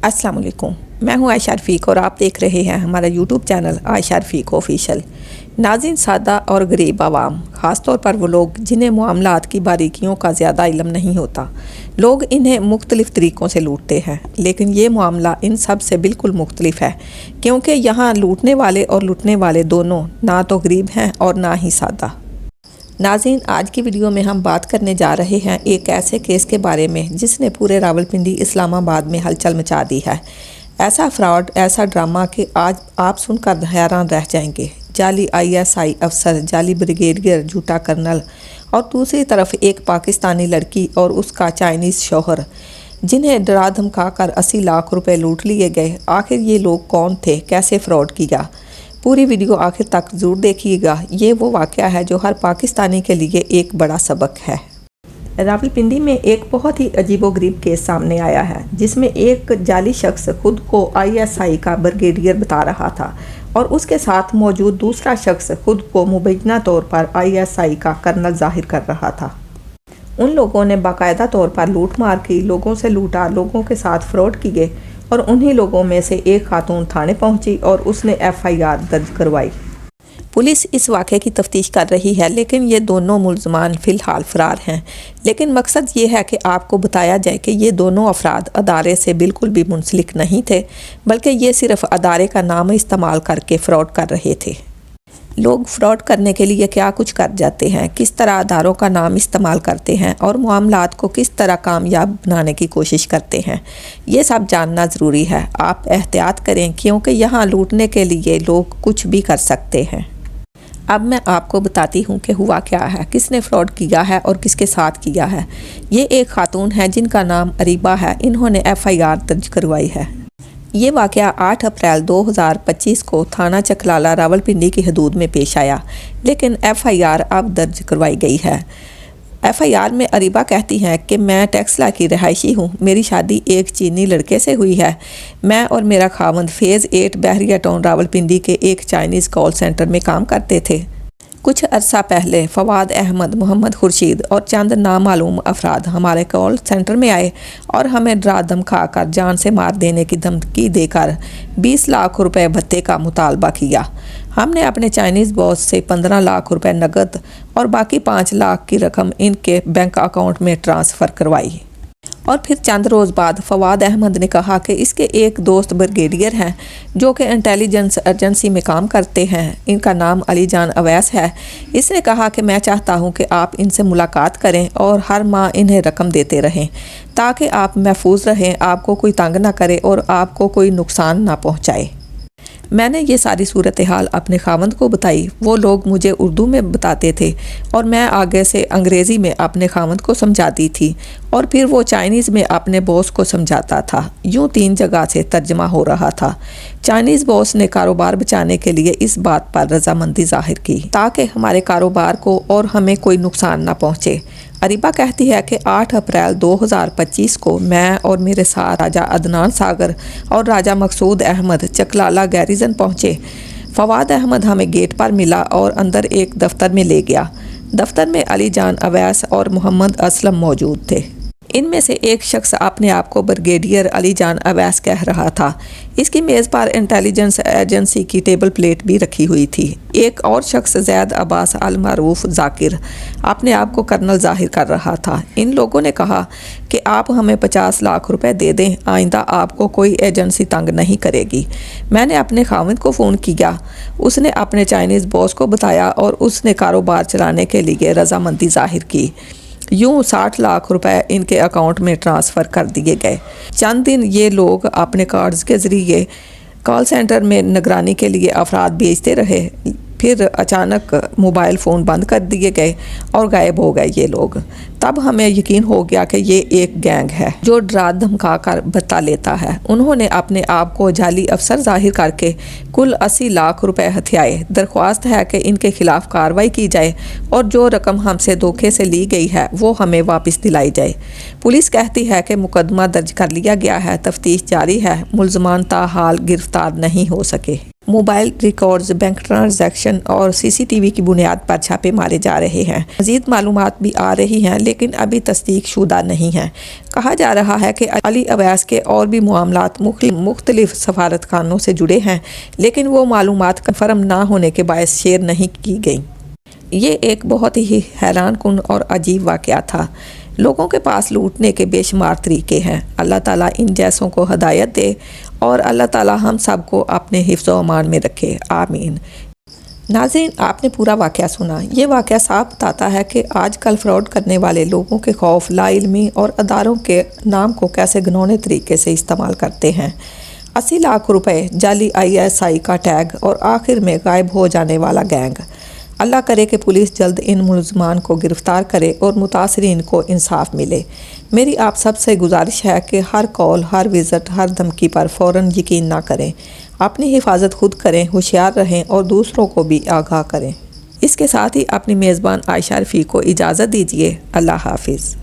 अस्सलाम वालेकुम, मैं हूं आयशा रफ़ीक और आप देख रहे हैं हमारा यूट्यूब चैनल आयशा रफ़ीक ऑफिशियल। नाज़रीन, सादा और गरीब आवाम, ख़ास तौर पर वो लोग जिन्हें मामलात की बारीकियों का ज़्यादा इल्म नहीं होता, लोग इन्हें मुख्तलिफ़ तरीक़ों से लूटते हैं। लेकिन ये मामला इन सब से बिल्कुल मुख्तलिफ है, क्योंकि यहाँ लूटने वाले और लूटने वाले दोनों ना तो गरीब हैं और ना ही सादा। नाज़रीन, आज की वीडियो में हम बात करने जा रहे हैं एक ऐसे केस के बारे में जिसने पूरे रावलपिंडी इस्लामाबाद में हलचल मचा दी है। ऐसा फ्रॉड, ऐसा ड्रामा कि आज आप सुनकर हैरान रह जाएंगे। जाली ISI अफसर, जाली ब्रिगेडियर, झूठा कर्नल और दूसरी तरफ एक पाकिस्तानी लड़की और उसका चाइनीज़ शौहर, जिन्हें डरा धमका कर 80 लाख रुपए लूट लिए गए। आखिर ये लोग कौन थे, कैसे फ्रॉड किया? पूरी वीडियो आखिर तक ज़रूर देखिएगा। ये वो वाक़या है जो हर पाकिस्तानी के लिए एक बड़ा सबक है। रावलपिंडी में एक बहुत ही अजीबोगरीब केस सामने आया है, जिसमें एक जाली शख्स खुद को ISI का ब्रिगेडियर बता रहा था और उसके साथ मौजूद दूसरा शख्स खुद को मुबैना तौर पर ISI का कर्नल जाहिर कर रहा था। उन लोगों ने बाकायदा तौर पर लूट मार की, लोगों से लूटा, लोगों के साथ फ्रॉड किए और उन्हीं लोगों में से एक खातून थाने पहुंची और उसने FIR दर्ज करवाई। पुलिस इस वाक़े की तफ्तीश कर रही है, लेकिन ये दोनों मुल्ज़मान फ़िलहाल फ़रार हैं। लेकिन मकसद ये है कि आपको बताया जाए कि ये दोनों अफराद अदारे से बिल्कुल भी मुंसलिक नहीं थे, बल्कि ये सिर्फ़ अदारे का नाम इस्तेमाल करके फ़रॉड कर रहे थे। लोग फ्रॉड करने के लिए क्या कुछ कर जाते हैं, किस तरह अदारों का नाम इस्तेमाल करते हैं और मामलात को किस तरह कामयाब बनाने की कोशिश करते हैं, ये सब जानना ज़रूरी है। आप एहतियात करें, क्योंकि यहाँ लूटने के लिए लोग कुछ भी कर सकते हैं। अब मैं आपको बताती हूँ कि हुआ क्या है, किसने फ्रॉड किया है और किसके साथ किया है। ये एक खातून है जिनका नाम अरीबा है। इन्होंने FIR दर्ज करवाई है। ये वाक़या 8 अप्रैल 2025 को थाना चकलाला रावलपिंडी की हदूद में पेश आया, लेकिन FIR अब दर्ज करवाई गई है। FIR में अरीबा कहती हैं कि मैं टेक्सला की रहायशी हूँ, मेरी शादी एक चीनी लड़के से हुई है। मैं और मेरा खावंद फेज़ 8 बहरिया टाउन रावलपिंडी के एक चाइनीज़ कॉल सेंटर में काम करते थे। कुछ अरसा पहले फवाद अहमद, मोहम्मद खुर्शीद और चंद नामालूम अफराद हमारे कॉल सेंटर में आए और हमें डरा धमका कर जान से मार देने की धमकी देकर 20 लाख रुपए भत्ते का मुतालबा किया। हमने अपने चाइनीज़ बॉस से 15 लाख रुपए नकद और बाकी 5 लाख की रकम इनके बैंक अकाउंट में ट्रांसफ़र करवाई। और फिर चंद रोज़ बाद फवाद अहमद ने कहा कि इसके एक दोस्त ब्रिगेडियर हैं जो कि इंटेलिजेंस एजेंसी में काम करते हैं। इनका नाम अली जान अवैस है। इसने कहा कि मैं चाहता हूं कि आप इनसे मुलाकात करें और हर माह इन्हें रकम देते रहें, ताकि आप महफूज रहें, आपको कोई तंग ना करे और आपको कोई नुकसान ना पहुँचाए। मैंने ये सारी सूरत हाल अपने खावंद को बताई। वो लोग मुझे उर्दू में बताते थे और मैं आगे से अंग्रेज़ी में अपने खावंद को समझाती थी और फिर वो चाइनीज़ में अपने बॉस को समझाता था। यूँ 3 जगह से तर्जमा हो रहा था। चाइनीज़ बॉस ने कारोबार बचाने के लिए इस बात पर रजामंदी जाहिर की ताकि हमारे कारोबार को और हमें कोई नुकसान ना पहुँचे। अरीबा कहती है कि 8 अप्रैल 2025 को मैं और मेरे साथ राजा अदनान सागर और राजा मकसूद अहमद चकलाला गैरिजन पहुँचे। फवाद अहमद हमें गेट पर मिला और अंदर एक दफ्तर में ले गया। दफ्तर में अली जान अवैस और मोहम्मद असलम मौजूद थे। इनमें से एक शख्स अपने आप को ब्रिगेडियर अली जान अवैस कह रहा था। इसकी मेज़ पर इंटेलिजेंस एजेंसी की टेबल प्लेट भी रखी हुई थी। एक और शख्स जैद अब्बास अल मारूफ जाकिर अपने आप को कर्नल जाहिर कर रहा था। इन लोगों ने कहा कि आप हमें 50 लाख रुपए दे दें, आइंदा आपको कोई एजेंसी तंग नहीं करेगी। मैंने अपने खाविंद को फ़ोन किया, उसने अपने चाइनीज़ बॉस को बताया और उसने कारोबार चलाने के लिए रजामंदी जाहिर की। यूँ 60 लाख रुपए इनके अकाउंट में ट्रांसफ़र कर दिए गए। चंद दिन ये लोग अपने कार्ड्स के ज़रिए कॉल सेंटर में निगरानी के लिए अफराद भेजते रहे। फिर अचानक मोबाइल फ़ोन बंद कर दिए गए और गायब हो गए ये लोग। तब हमें यकीन हो गया कि ये एक गैंग है जो डरा धमका कर बता लेता है। उन्होंने अपने आप को जाली अफसर जाहिर करके कुल 80 लाख रुपए हथियाए। दरख्वास्त है कि इनके खिलाफ कार्रवाई की जाए और जो रकम हमसे धोखे से ली गई है वो हमें वापस दिलाई जाए। पुलिस कहती है कि मुकदमा दर्ज कर लिया गया है, तफ्तीश जारी है, मुल्ज़मान ताहाल गिरफ्तार नहीं हो सके। موبائل ریکارڈز، بینک ٹرانزیکشن اور CCTV کی بنیاد پر چھاپے مارے جا رہے ہیں۔ مزید معلومات بھی آ رہی ہیں لیکن ابھی تصدیق شدہ نہیں ہیں۔ کہا جا رہا ہے کہ علی اویس کے اور بھی معاملات مختلف سفارت خانوں سے جڑے ہیں لیکن وہ معلومات کنفرم نہ ہونے کے باعث شیئر نہیں کی گئیں۔ یہ ایک بہت ہی حیران کن اور عجیب واقعہ تھا۔ لوگوں کے پاس لوٹنے کے بے شمار طریقے ہیں۔ اللہ تعالیٰ ان جیسوں کو ہدایت دے اور اللہ تعالیٰ ہم سب کو اپنے حفظ و امان میں رکھے، آمین۔ ناظرین، آپ نے پورا واقعہ سنا۔ یہ واقعہ صاف بتاتا ہے کہ آج کل فراڈ کرنے والے لوگوں کے خوف، لا علمی اور اداروں کے نام کو کیسے گھنونے طریقے سے استعمال کرتے ہیں۔ 80 لاکھ روپے، جعلی ISI کا ٹیگ اور آخر میں غائب ہو جانے والا گینگ۔ اللہ کرے کہ پولیس جلد ان ملزمان کو گرفتار کرے اور متاثرین کو انصاف ملے۔ میری آپ سب سے گزارش ہے کہ ہر کال، ہر وزٹ، ہر دھمکی پر فوراً یقین نہ کریں۔ اپنی حفاظت خود کریں، ہوشیار رہیں اور دوسروں کو بھی آگاہ کریں۔ اس کے ساتھ ہی اپنی میزبان عائشہ رفیع کو اجازت دیجیے۔ اللہ حافظ۔